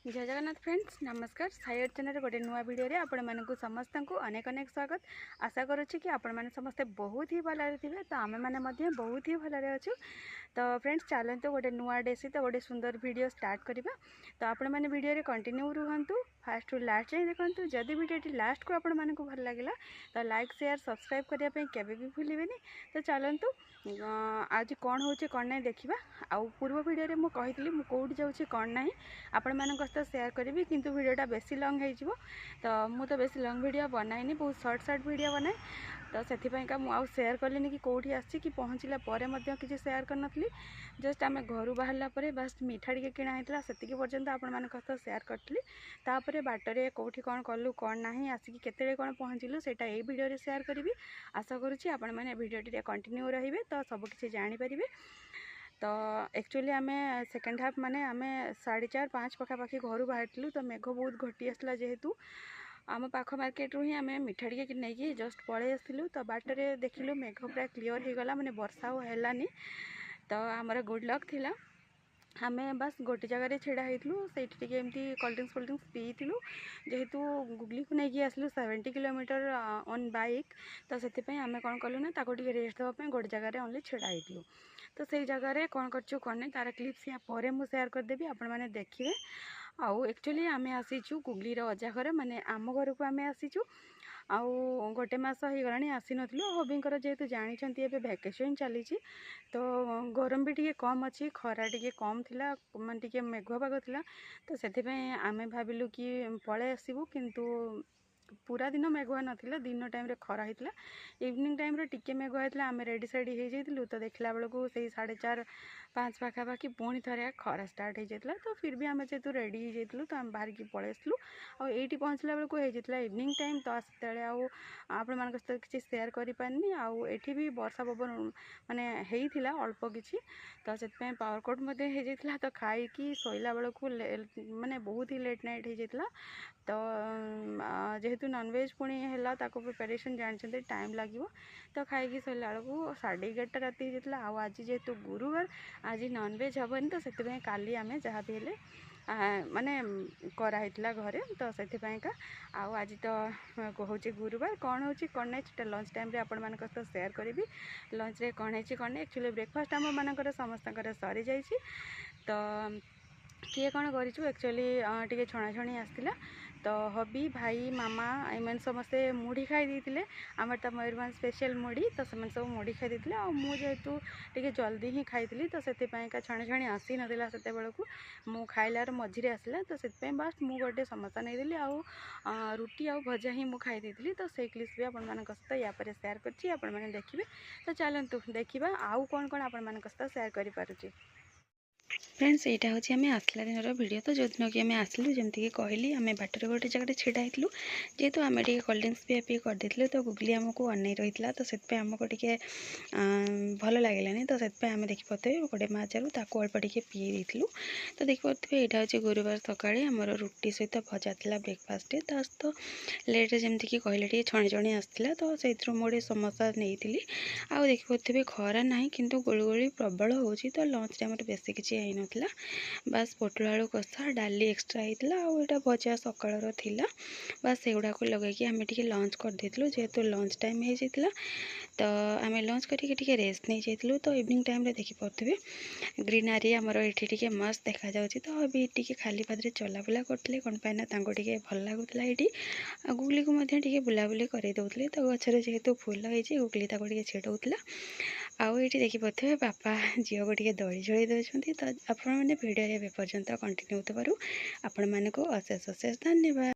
जय जगन्नाथ फ्रेंड्स नमस्कार साई अर्चना गोटे नुआ वीडियो रे आपण मानकु समस्त को अनेक अनेक स्वागत। आशा करुच्ची कि आपण माने समस्ते बहुत ही भल थे तो आम मैंने बहुत ही भल अच्छु। तो फ्रेंड्स चलते गोटे नुआ डे सहित गोटे सुंदर वीडियो स्टार्ट करवा। तो आपण मैंने वीडियो रे कंटिन्यू रुहंतु फास्ट टू लास्ट जाए देखु। जदि वीडियो लास्ट को आपण मानकु भल लगिला तो लाइक शेयर सब्सक्राइब करने केबे भी भूलिबेनी। तो चलतु आज कौन होचे कौन नहीं देखा। आउ पूर्व वीडियो रे मु कहितली मु कोड जाउची कौन नहीं आपण मानक सहित शेयर करी किंतु वीडियोटा बेसी लॉन्ग हो तो मु तो बेसी लॉन्ग वीडियो बनाइनी बहुत शॉर्ट वीडियो बनाए। तो से मुझे शेयर कलिनी कि कौटी आसी कि पहुँचला किसी शेयर करनी जस्ट आम घर बाहर पर बस मिठा टी किणाई से पर्यंत आपण मान सहित शेयर करी। तापर बाटरे कौटी कौन कलु कौन ना आसिक केते कौन पहुँचलु से वीडियो शेयर करी। आशा करुँची आपण मैंने वीडियो कंटिन्यू रहिबे तो सबकि जानीपर। तो एक्चुअली आम सेकेंड हाफ माने आम 4:30-5 पखापाखि घर बाहर तो मेघ बहुत घटी आसला जेहेतु आम पाख मार्केट रू ही आम मिठा टी नहीं जस्ट पलि आसलु। तो बाटरे देखिलु मेघ पूरा क्लीयर हो गला माने वर्षा होलानी। तो आमर गुड लक थिला आम बस गोटे जगह छिड़ा होइतलु सेठी एमती कोल्ड ड्रिंक्स पीलु जेहेतु गुगली को लेकिन आसलु 70 किलोमीटर ऑन बाइक। तो से आम कौन कलु ना ताको रेस्ट देवाई गोटे जगह ओनली छिड़ा होइतलु। तो से जगह कौन करछु कौन नहीं तार क्लिप्स या पर मुझे शेयर करदेवी आपण मैंने देखिए। आउ एक्चुअली आम आसीचु गुगलीर अजा घर माने आम घर को आम आसीचु आउ गोटे मस हो गलानी आसी नथिलु। हबींकर जेहेतु जानिछंती एबे वैकेशन चली तो गरम भी टिके कम अच्छी खरा टिके कम थिला माने टिके मेघुआ पाग थिला। तो सेथिपई आमे भाबिलु कि पळे आसीबु किंतु पूरा दिन मेघुआ नाथिला दिन टाइम रे खरा हितला इवनिंग टाइम रे टिके मेघुआ हितला। आमे रेडी सेडी हो जाइतलु तो देखला बेलकु से 4:30-5 पाखापाखि पुणी थे खरा स्टार्ट हो जाता। तो फिर भी आम जेहेतु रेडी हो जाइतलु तो आम बाहर की पळै आसलु आ एठी पहुँचला बेलकु हो जाता इवनिंग टाइम। तो आसे आपण मान सहित किसी शेयर करि पारनी आउ एठी भी वर्षा पवन माने हेइथिला अल्प किछि। तो से पावर कट मते हो जाइतला तो खाइकी सोइला बेलकु माने बहुत ही लेट नाइट हो जाइतला। तो जेहेतु नॉनवेज पुणी है प्रिपरेशन जानते टाइम लगे। तो खाई सोला बेलू 11:30 राति हो जाता। आज जेहेतु गुरुवार आज नॉनवेज हेनी तो से काली आम जहाँ भी हेले माने कराइला घरे। तो से आज तो हूँ गुरुवार कौन हो कौन नहीं लंच टाइम रे आपण मान सहित शेयर करी। लंच रे कौन है कौन नहीं एक्चुअली ब्रेकफास्ट आम मानकर समस्त सरी जाइए। तो किए कौन करूँ एक्चुअली टे छणाछणी आसला तो हबी भाई मामा एम समस्ते मुढ़ी खाई देते आमर तो मयूरभंज स्पेशल मुढ़ी। तो से सब मुढ़ी खाई देते आ जेहेतु टे जल्दी ही खाई तो से छणाछणी आसी नाला से बेलू मु खाइलार मझीरे आसला। तो से बस मु गोटे समोसा नहीं देली आउ रुटी आउ भजा ही मु खाई देती। तो से क्लिप्स भी आपण मान सहित या पर शेयर करछि आपण माने देखिबे। तो चलतु देखा आउ कौन कौन आपण मान सहित शेयर करि पारुछि। फ्रेंड्स यहाँ हूँ आम आसला दिन वीडियो। तो जो दिन कि आम आसलु जमीक कहली आम बाटर गोटे जगह छिड़ा होइतलु जेहेतु आम टे कोल्ड ड्रिंक्स पी पी करदे तो गुगली आमको अनै रही तो से आमको टे भल लगे। तो से आम देखिपे गोटे माजारू ताको अल्प टे पी देलु। तो देखिपे यहाँ हूँ गुरुवार सकाळे आमर रुटी सहित भजा था ब्रेकफास्ट। तो लेट्रे जमीक कहले टे छणी छणी आसला तो से मुझे समोसा नहीं आउ देखिपे खरा ना कि गुड़गुड़ी प्रबल हो। तो लंच टाइम बेस किसी आई नाला बस पोटल आलू कषा डाली एक्सट्रा होता आउटा भजा सकाल थिला बस से गुड़ाक लगे आम टे लंच करदेलु जेहेतु लंच टाइम हो जाता। तो आम लंच करके रेस्ट नहीं जाइलु। तो इवनिंग टाइम देखी पारे ग्रीनरी आमर ये मस्त देखा जाऊँगी। तो अभी टे खाली पादे चलाबुला करते कौन पाइना भल लगुला ये गुगली को बुलाबुली कर दौले। तो गचर जेहेतु फुल होती गुगली ताको छिड़ौला आउ ये देखिपे बापा झील को टे दड़ी झुलाई दौरान। तो आपण मैंने वीडियो पर्यंत कंटिन्यू होता आपण मानक अशेष अशेष धन्यवाद।